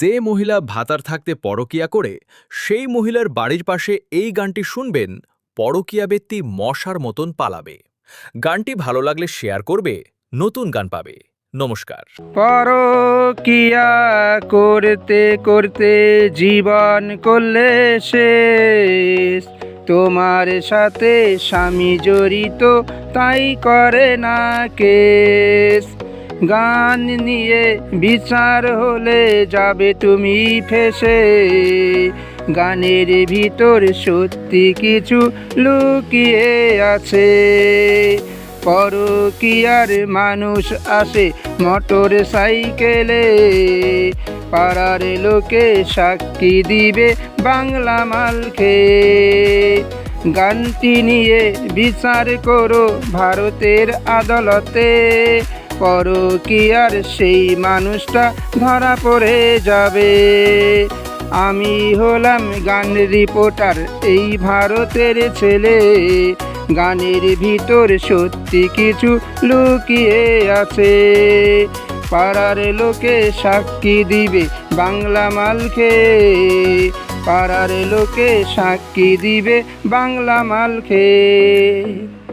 যে মহিলা ভাতার থাকতে পরকীয়া করে সেই মহিলার বাড়ির পাশে এই গানটি শুনবেন, পরকীয়া ব্যক্তি মশার মতন পালাবে। গানটি ভালো লাগলে শেয়ার করবে, নতুন গান পাবে। নমস্কার। পরকিয়া করতে করতে জীবন করলে শেষ, তোমার সাথে স্বামী জড়িত তাই করে না কেস। গান নিয়ে বিচার হলে যাবে তুমি ফেসে, গানের ভিতর সত্যি কিছু লুকিয়ে আছে। পরকীয়ার মানুষ আসে মোটর সাইকেলে, পাড়ার লোকে সাক্ষী দিবে বাংলা মাল খেয়ে। গানটি নিয়ে বিচার করো ভারতের আদালতে, পরকীয়ার সেই মানুষটা ধরা পড়ে যাবে। আমি হলাম গান রিপোর্টার, এই ভারতের ছেলে, গানের ভিতর সত্যি কিছু লুকিয়ে আছে। পাড়ার লোকে সাক্ষী দিবে বাংলা মাল খেয়ে, পাড়ার লোকে সাক্ষী দিবে বাংলা মাল খেয়ে।